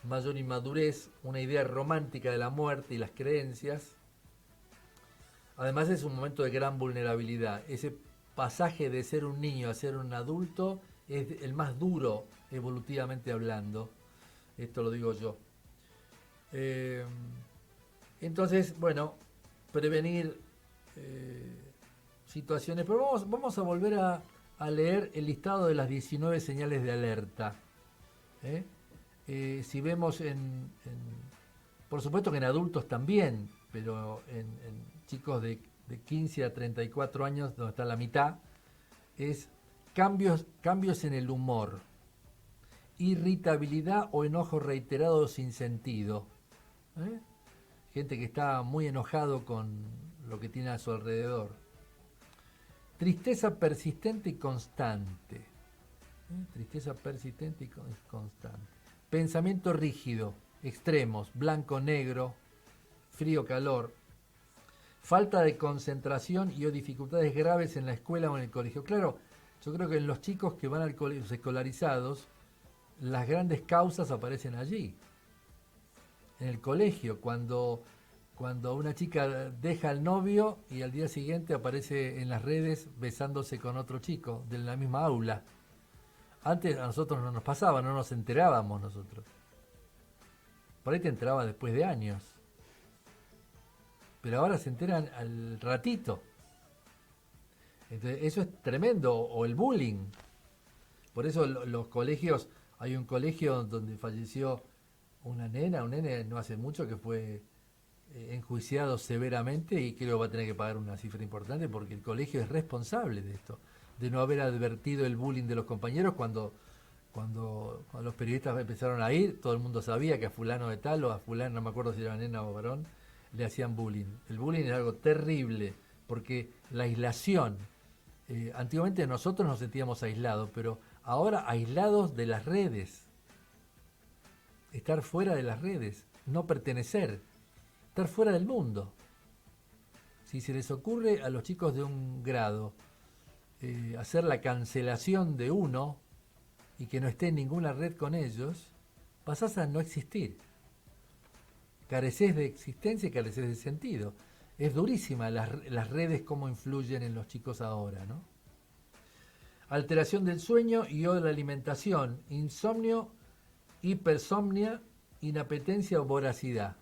mayor inmadurez, una idea romántica de la muerte y las creencias. Además es un momento de gran vulnerabilidad. Ese pasaje de ser un niño a ser un adulto es el más duro evolutivamente hablando. Esto lo digo yo. Entonces, bueno, prevenir situaciones. Pero vamos a volver a leer el listado de las 19 señales de alerta. Si vemos por supuesto que en adultos también, pero en chicos de 15 a 34 años, donde está la mitad, es cambios en el humor, irritabilidad o enojo reiterado sin sentido. Gente que está muy enojado con lo que tiene a su alrededor. Tristeza persistente y constante. Tristeza persistente y constante. Pensamiento rígido, extremos, blanco-negro, frío-calor. Falta de concentración y o dificultades graves en la escuela o en el colegio. Claro, yo creo que en los chicos que van al colegio escolarizados, las grandes causas aparecen allí. En el colegio, cuando una chica deja al novio y al día siguiente aparece en las redes besándose con otro chico de la misma aula. Antes a nosotros no nos pasaba, no nos enterábamos nosotros. Por ahí te enterabas después de años. Pero ahora se enteran al ratito. Entonces, eso es tremendo. O el bullying. Por eso los colegios, hay un colegio donde falleció un nene no hace mucho que fue enjuiciado severamente y creo que va a tener que pagar una cifra importante porque el colegio es responsable de esto, de no haber advertido el bullying de los compañeros cuando los periodistas empezaron a ir, todo el mundo sabía que a fulano de tal o a fulano, no me acuerdo si era nena o varón, le hacían bullying. El bullying es algo terrible porque la aislación, antiguamente nosotros nos sentíamos aislados, pero ahora aislados de las redes, estar fuera de las redes, no pertenecer, estar fuera del mundo. Si se les ocurre a los chicos de un grado hacer la cancelación de uno y que no esté en ninguna red con ellos, pasás a no existir. Careces de existencia y careces de sentido. Es durísima las redes cómo influyen en los chicos ahora, ¿no? Alteración del sueño y o de la alimentación, insomnio, hipersomnia inapetencia o voracidad,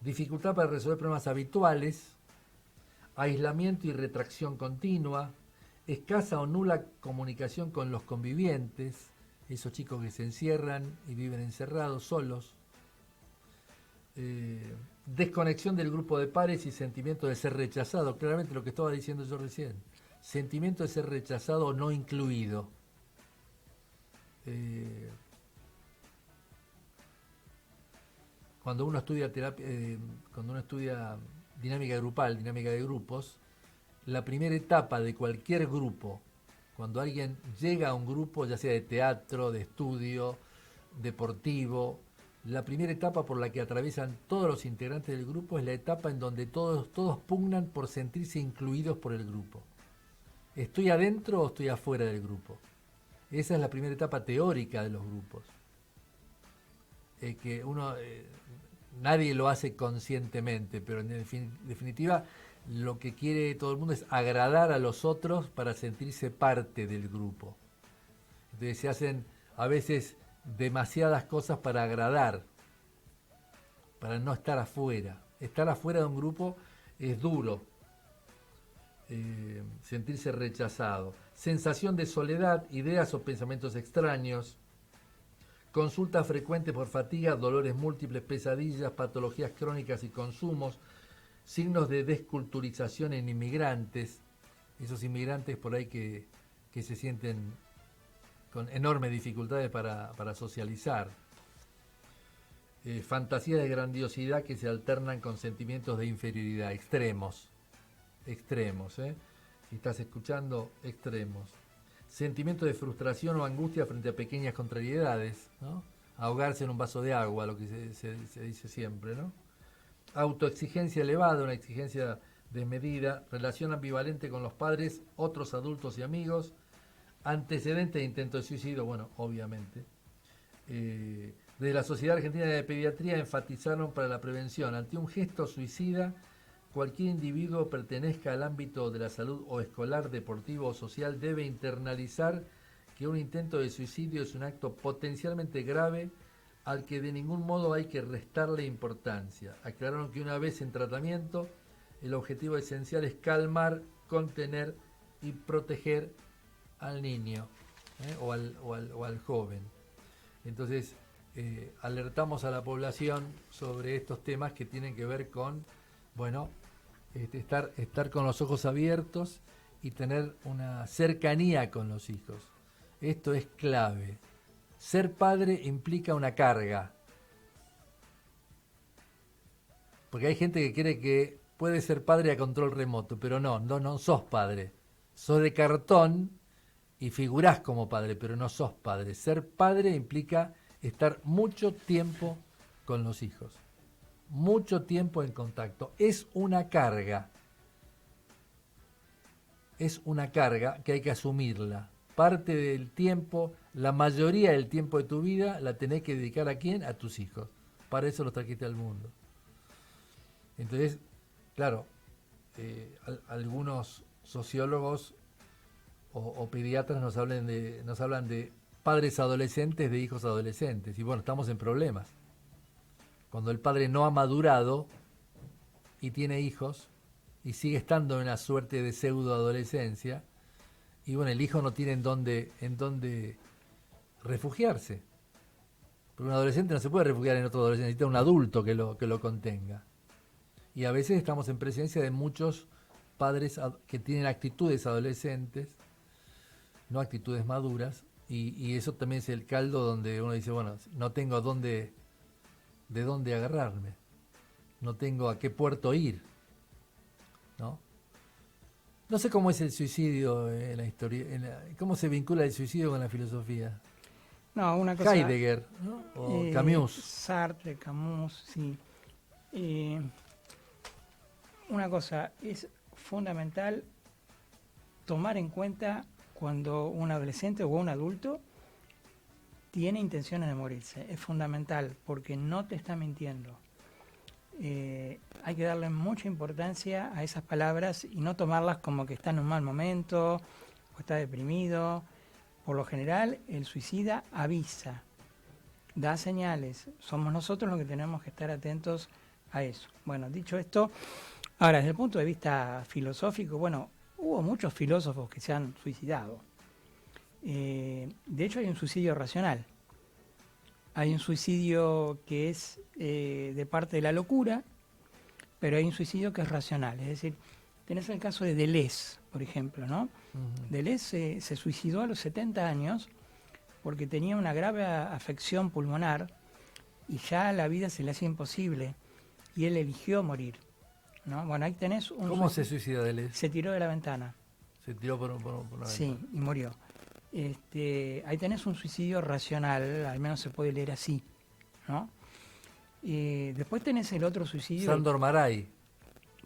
dificultad para resolver problemas habituales, aislamiento y retracción continua, escasa o nula comunicación con los convivientes, esos chicos que se encierran y viven encerrados, solos, desconexión del grupo de pares y sentimiento de ser rechazado, claramente lo que estaba diciendo yo recién, sentimiento de ser rechazado o no incluido. Cuando uno estudia cuando uno estudia dinámica grupal, dinámica de grupos, la primera etapa de cualquier grupo, cuando alguien llega a un grupo, ya sea de teatro, de estudio, deportivo, la primera etapa por la que atraviesan todos los integrantes del grupo es la etapa en donde todos pugnan por sentirse incluidos por el grupo. ¿Estoy adentro o estoy afuera del grupo? Esa es la primera etapa teórica de los grupos. Que nadie lo hace conscientemente, pero en definitiva lo que quiere todo el mundo es agradar a los otros para sentirse parte del grupo. Entonces se hacen a veces demasiadas cosas para agradar, para no estar afuera. Estar afuera de un grupo es duro. Sentirse rechazado. Sensación de soledad, ideas o pensamientos extraños. Consulta frecuente por fatiga, dolores múltiples, pesadillas, patologías crónicas y consumos. Signos de desculturización en inmigrantes. Esos inmigrantes por ahí que se sienten con enormes dificultades para socializar. Fantasías de grandiosidad que se alternan con sentimientos de inferioridad, extremos, si estás escuchando, extremos. Sentimiento de frustración o angustia frente a pequeñas contrariedades, ¿no? Ahogarse en un vaso de agua, lo que se dice siempre, ¿no? Autoexigencia elevada, una exigencia desmedida, relación ambivalente con los padres, otros adultos y amigos, antecedentes de intento de suicidio, bueno, obviamente. Desde la Sociedad Argentina de Pediatría enfatizaron para la prevención, ante un gesto suicida, cualquier individuo pertenezca al ámbito de la salud o escolar, deportivo o social debe internalizar que un intento de suicidio es un acto potencialmente grave al que de ningún modo hay que restarle importancia. Aclararon que una vez en tratamiento, el objetivo esencial es calmar, contener y proteger al niño o al joven. Entonces, alertamos a la población sobre estos temas que tienen que ver con, bueno, estar con los ojos abiertos y tener una cercanía con los hijos. Esto es clave. Ser padre implica una carga. Porque hay gente que cree que puede ser padre a control remoto, pero no sos padre. Sos de cartón y figurás como padre, pero no sos padre. Ser padre implica estar mucho tiempo con los hijos. Mucho tiempo en contacto. Es una carga. Es una carga que hay que asumirla. Parte del tiempo, la mayoría del tiempo de tu vida la tenés que dedicar ¿a quién? A tus hijos. Para eso los trajiste al mundo. Entonces, claro, algunos sociólogos o pediatras nos hablan de padres adolescentes, de hijos adolescentes. Y bueno, estamos en problemas. Cuando el padre no ha madurado y tiene hijos y sigue estando en una suerte de pseudo adolescencia, y bueno, el hijo no tiene en dónde refugiarse. Porque un adolescente no se puede refugiar en otro adolescente, necesita un adulto que lo contenga. Y a veces estamos en presencia de muchos padres que tienen actitudes adolescentes, no actitudes maduras, y eso también es el caldo donde uno dice, bueno, no tengo de dónde agarrarme, no tengo a qué puerto ir, ¿no? No sé cómo es el suicidio en la historia, cómo se vincula el suicidio con la filosofía. No, una cosa... Heidegger, ¿no? O Camus. Sartre, Camus, sí. Una cosa, es fundamental tomar en cuenta cuando un adolescente o un adulto tiene intenciones de morirse. Es fundamental porque no te está mintiendo. Hay que darle mucha importancia a esas palabras y no tomarlas como que está en un mal momento o está deprimido. Por lo general, el suicida avisa da señales. Somos nosotros los que tenemos que estar atentos a eso. Bueno, dicho esto, ahora desde el punto de vista filosófico, bueno, hubo muchos filósofos que se han suicidado. De hecho hay un suicidio racional. Hay un suicidio que es de parte de la locura, pero hay un suicidio que es racional. Es decir, tenés el caso de Deleuze, por ejemplo, ¿no? Uh-huh. Deleuze se suicidó a los 70 años porque tenía una grave afección pulmonar y ya la vida se le hacía imposible y él eligió morir, ¿no? Bueno, ahí tenés un... ¿Cómo se suicida Deleuze? Se tiró de la ventana. Se tiró por una ventana. Sí, y murió. Ahí tenés un suicidio racional, al menos se puede leer así, ¿no? Después tenés el otro suicidio... Sándor Márai.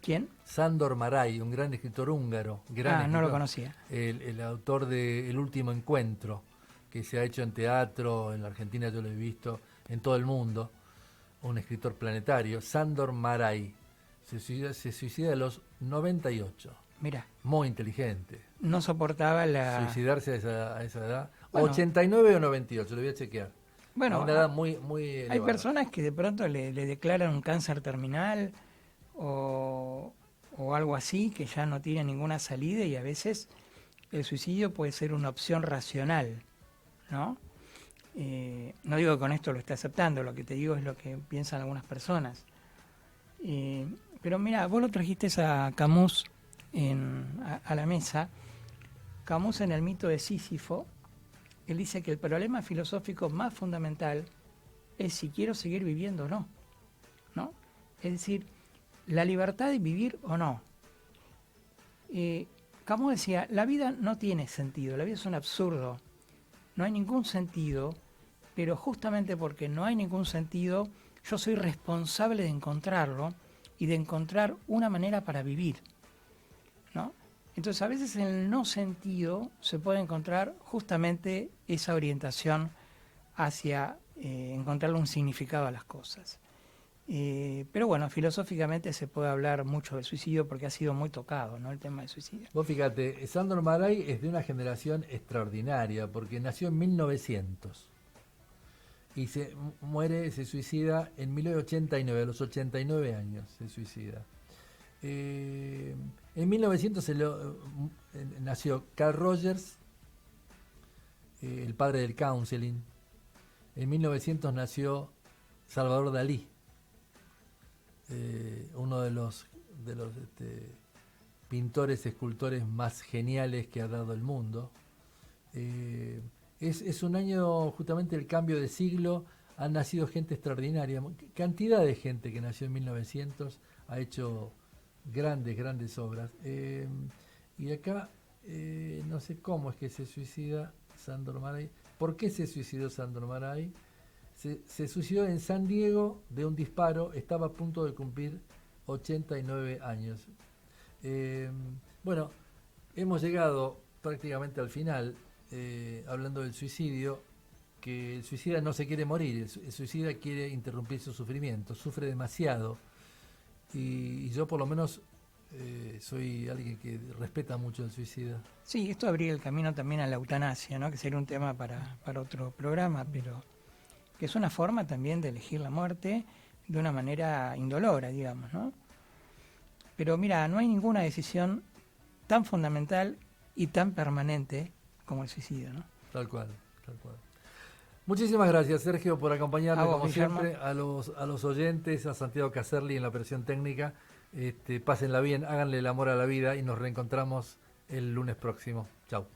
¿Quién? Sándor Márai, un gran escritor húngaro. Escritor, no lo conocía. El autor de El último encuentro, que se ha hecho en teatro, en la Argentina yo lo he visto, en todo el mundo. Un escritor planetario, Sándor Márai. Se suicida a los 98. Mira. Muy inteligente. No soportaba suicidarse a esa edad. Bueno, 89 o 98, lo voy a chequear. Bueno, a una edad muy elevada. Hay personas que de pronto le declaran un cáncer terminal o algo así, que ya no tiene ninguna salida, y a veces el suicidio puede ser una opción racional, ¿no? No digo que con esto lo esté aceptando, lo que te digo es lo que piensan algunas personas. Pero mira, vos lo trajiste a Camus a la mesa. Camus, en el mito de Sísifo, él dice que el problema filosófico más fundamental es si quiero seguir viviendo o no, ¿no? Es decir, la libertad de vivir o no. Camus decía, la vida no tiene sentido, la vida es un absurdo, no hay ningún sentido, pero justamente porque no hay ningún sentido, yo soy responsable de encontrarlo y de encontrar una manera para vivir, ¿no? Entonces a veces en el no sentido se puede encontrar justamente esa orientación hacia encontrarle un significado a las cosas. Pero bueno, filosóficamente se puede hablar mucho del suicidio porque ha sido muy tocado, ¿no? El tema del suicidio. Vos fíjate, Sándor Márai es de una generación extraordinaria porque nació en 1900 y se suicida en 1989, a los 89 años se suicida. En 1900 nació Carl Rogers, el padre del counseling. En 1900 nació Salvador Dalí, uno de los pintores, escultores más geniales que ha dado el mundo. Es un año justamente el cambio de siglo, han nacido gente extraordinaria, cantidad de gente que nació en 1900 ha hecho grandes obras. Y acá no sé cómo es que se suicida Sándor Márai. ¿Por qué se suicidó Sándor Márai? Se suicidó en San Diego de un disparo, estaba a punto de cumplir 89 años. Bueno, hemos llegado prácticamente al final, hablando del suicidio, que el suicida no se quiere morir, el suicida quiere interrumpir su sufrimiento, sufre demasiado. Y yo por lo menos soy alguien que respeta mucho al suicida. Sí, esto abría el camino también a la eutanasia, ¿no? Que sería un tema para otro programa, pero que es una forma también de elegir la muerte de una manera indolora, digamos, ¿no? Pero mira, no hay ninguna decisión tan fundamental y tan permanente como el suicidio, ¿no? Tal cual. Muchísimas gracias, Sergio, por acompañarnos, como Guillermo. siempre, a los oyentes, a Santiago Caserli en la operación técnica. Pásenla bien, háganle el amor a la vida y nos reencontramos el lunes próximo. Chau.